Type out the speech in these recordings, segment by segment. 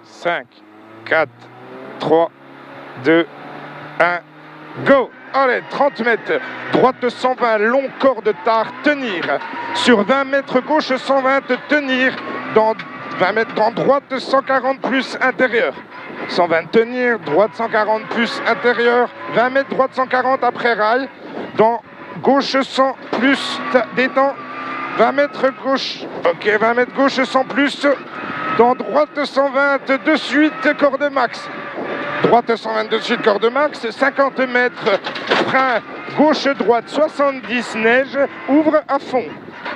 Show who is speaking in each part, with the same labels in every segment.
Speaker 1: 5, 4, 3, 2, 1, go! Allez, 30 mètres, droite 120, long corde tard, tenir. Sur 20 mètres, gauche 120, tenir. Dans 20 mètres, dans droite 140 plus intérieur. 120 tenir, droite 140 plus intérieur. 20 mètres, droite 140 après rail. Dans gauche 100 plus, détend. 20 mètres gauche, ok, 20 mètres gauche 100 plus. Dans droite 120 de suite, corde max. Droite 120 de suite, corde max. 50 mètres, frein, gauche-droite 70, neige, ouvre à fond.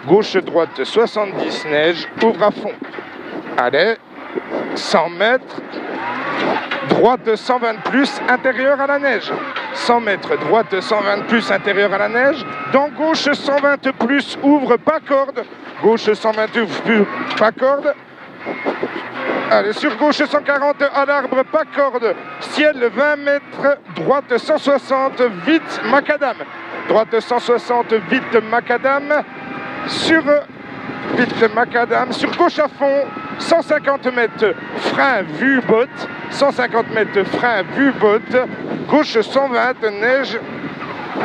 Speaker 1: Gauche-droite 70, neige, ouvre à fond. Allez, 100 mètres, droite 120 plus, intérieur à la neige. 100 mètres, droite 120 plus, intérieur à la neige. Dans gauche 120 plus, ouvre, pas corde. Gauche 120 plus, pas corde. Allez, sur gauche 140 à l'arbre, pas corde. Ciel 20 mètres, droite 160, vite macadam. Droite 160, vite macadam. Sur vite macadam, sur gauche à fond, 150 mètres, frein, vue, botte. 150 mètres, frein, vue, botte. Gauche 120, neige.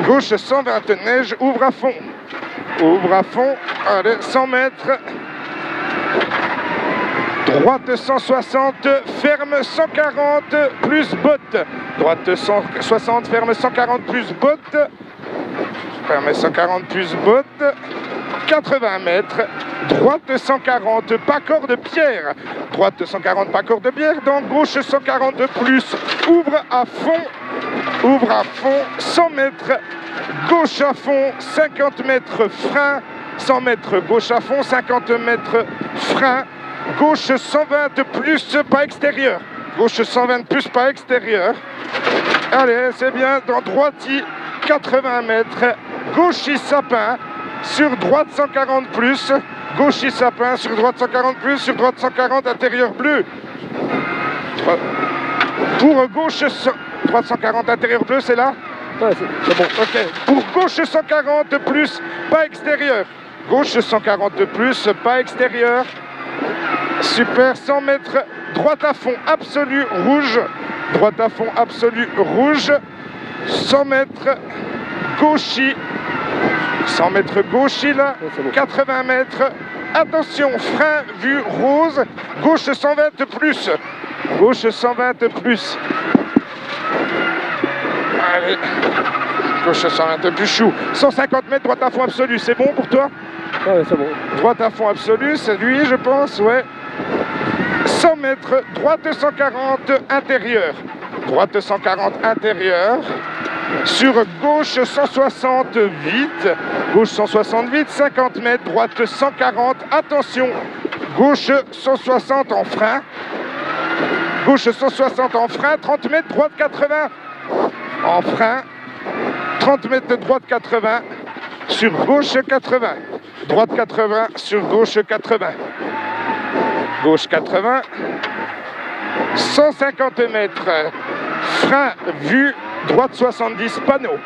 Speaker 1: Gauche 120, neige, ouvre à fond. Ouvre à fond, allez, 100 mètres. Droite 160, ferme 140 plus botte. Droite 160, ferme 140 plus botte. Ferme 140 plus botte. 80 mètres. Droite 140, pas corde pierre. Droite 140, pas corde pierre. Dans gauche 140 plus. Ouvre à fond. Ouvre à fond. 100 mètres. Gauche à fond. 50 mètres frein. 100 mètres gauche à fond. 50 mètres frein. Gauche 120 plus, pas extérieur. Gauche 120 plus, pas extérieur. Allez, c'est bien. Dans droite, 80 mètres. Gauche sapin. Sur droite 140 plus. Gauche sapin. Sur droite 140 plus. Sur droite 140, intérieur bleu. Pour gauche, droite 140, intérieur bleu, c'est là?
Speaker 2: Ouais, c'est bon.
Speaker 1: Ok. Pour gauche 140 plus, pas extérieur. Gauche 140 plus, pas extérieur. Super, 100 mètres, droite à fond, absolu, rouge. Droite à fond, absolu, rouge. 100 mètres, gauchy. 100 mètres gauchy, là. Bon. 80 mètres. Attention, frein, vue, rose. Gauche 120 plus. Gauche 120 plus. Allez. Gauche 120 plus, chou. 150 mètres, droite à fond, absolu. C'est bon pour toi?
Speaker 2: Ouais, c'est bon.
Speaker 1: Droite à fond absolu, c'est lui, je pense, ouais. 100 mètres, droite 140, intérieur. Droite 140, intérieur. Sur gauche 160, vite. Gauche 160, vite. 50 mètres, droite 140, attention. Gauche 160 en frein. Gauche 160 en frein. 30 mètres, droite 80 en frein. 30 mètres, droite 80. Sur gauche 80. Droite 80, sur gauche 80. Gauche 80. 150 mètres. Frein, vue, droite 70, panneau.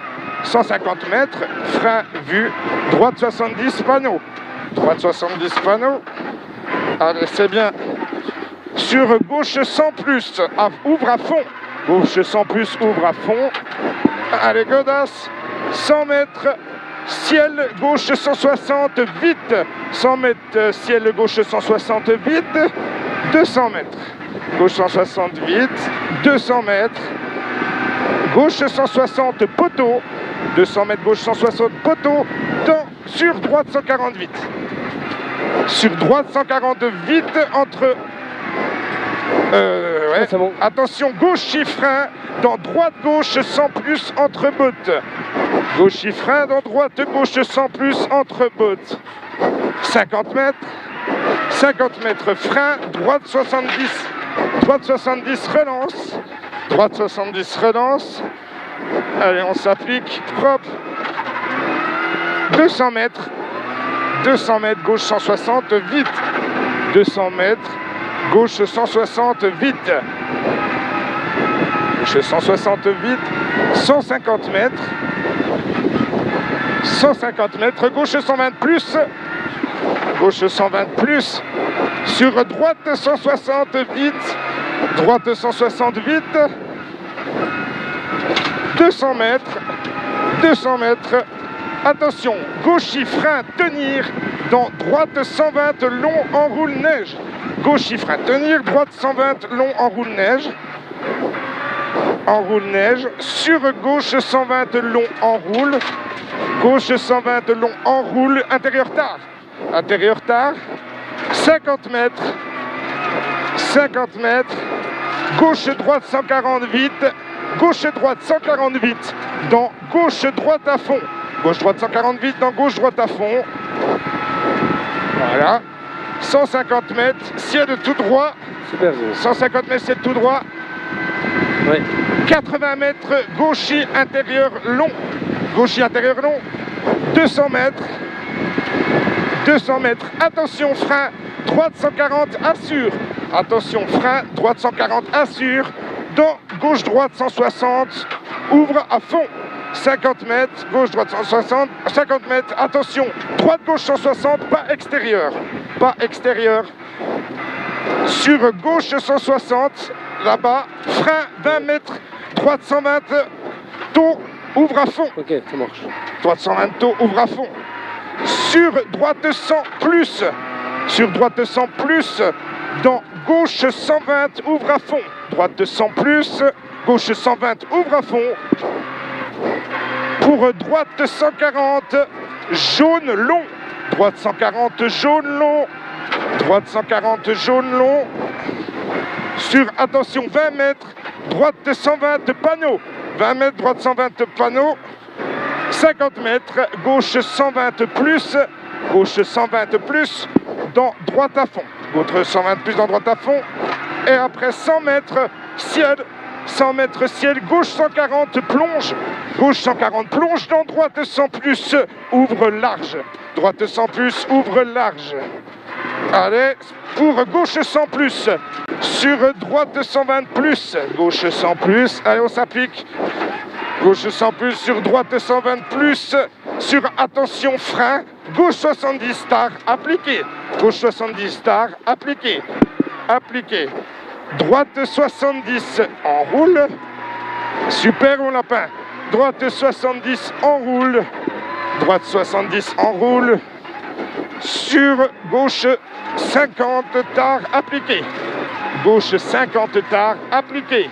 Speaker 1: 150 mètres, frein, vue, droite 70, panneau. Droite 70, panneau. Allez, c'est bien. Sur gauche 100 plus, ouvre à fond. Gauche 100 plus, ouvre à fond. Allez, godasse. 100 mètres. Ciel gauche 160, vite. 100 mètres, ciel gauche 160, vite. 200 mètres. Gauche 160, vite. 200 mètres. Gauche 160, poteau. 200 mètres, gauche 160, poteau. Sur droite 140, vite. Sur droite 140, vite. Entre... ouais.
Speaker 2: C'est bon.
Speaker 1: Attention, gauche frein. Dans droite gauche 100 plus entre bottes. Gauche frein, dans droite gauche 100 plus entre bottes. 50 mètres. 50 mètres frein, droite 70. Droite 70 relance. Droite 70 relance. Allez, on s'applique. Propre. 200 mètres. 200 mètres, gauche 160, vite. 200 mètres. Gauche 160, vite. Gauche 160, vite. 150 mètres. 150 mètres. Gauche 120 plus. Gauche 120 plus. Sur droite 160, vite. Droite 168. 200 mètres. 200 mètres. Attention, gauchis, frein, tenir. Dans droite 120, long, enroule, neige. Gauchis, frein, tenir. Droite 120, long, enroule, neige. Enroule, neige. Sur gauche 120, long, enroule. Gauche 120, long, enroule. Intérieur tard. Intérieur tard. 50 mètres. 50 mètres. Gauche, droite 148. Gauche, droite 148. Dans gauche, droite à fond. Gauche, droite 148. Dans gauche, droite à fond. Voilà. 150 mètres. Ciel tout droit.
Speaker 2: Super.
Speaker 1: 150 mètres, ciel tout droit.
Speaker 2: Ouais.
Speaker 1: 80 mètres. Gauchis, intérieur long. Gauchis, intérieur long. 200 mètres. 200 mètres. Attention, frein. Droite 140, assure. Attention, frein. Droite 140, assure. Dans gauche-droite 160. Ouvre à fond. 50 mètres. Gauche-droite 160. 50 mètres. Attention. Droite-gauche 160. Pas extérieur. Pas extérieur. Sur gauche 160. Là-bas. Frein 20 mètres. Droite 120. Taux. Ouvre à fond.
Speaker 2: Ok, ça marche.
Speaker 1: Droite 120 taux, ouvre à fond. Sur droite 100 plus. Sur droite 100 plus. Dans gauche 120, ouvre à fond. Droite 100 plus. Gauche 120, ouvre à fond. Pour droite 140, jaune long. Droite 140, jaune long. Droite 140, jaune long. Sur, attention, 20 mètres. Droite 120, panneau. 20 mètres, droite 120, panneau. 50 mètres, gauche 120 plus. Gauche 120 plus. Dans droite à fond. Gauche 120 plus dans droite à fond. Et après 100 mètres, ciel. 100 mètres ciel, gauche 140, plonge. Gauche 140, plonge dans droite 100 plus, ouvre large. Droite 100 plus, ouvre large. Allez, pour gauche 100 plus. Sur droite 120 plus. Gauche 100 plus. Allez, on s'applique. Gauche 100 plus, sur droite 120 plus. Sur attention, frein. Gauche 70 star, appliqué. Gauche 70 star, appliqué. Appliqué. Droite 70, enroule. Super, mon lapin. Droite 70, enroule. Droite 70, enroule. Sur gauche 50, tard, appliqué. Gauche 50, tard, appliqué.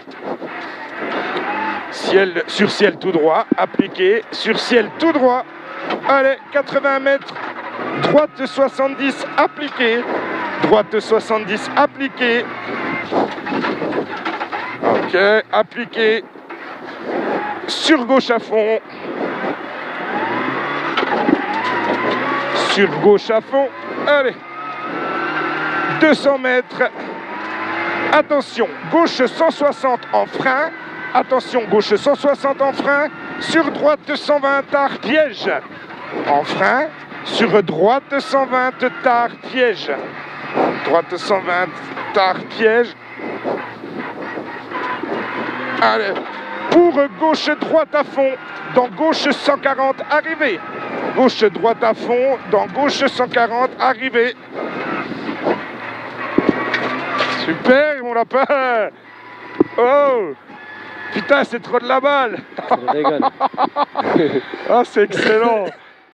Speaker 1: Ciel, sur ciel tout droit, appliqué. Sur ciel tout droit. Allez, 80 mètres. Droite 70, appliqué. Droite 70, appliqué. Ok, appliqué. Sur gauche à fond. Sur gauche à fond. Allez. 200 mètres. Attention, gauche 160 en frein. Attention, gauche 160 en frein. Sur droite 120, tard, piège. En frein. Sur droite 120, tard, piège. Droite 120, tard, piège. Allez. Pour gauche droite à fond. Dans gauche 140, arrivé. Gauche droite à fond. Dans gauche 140, arrivé. Super, mon lapin. Oh. Putain, c'est trop de la balle.
Speaker 2: Ça me régale.
Speaker 1: Ah, c'est excellent.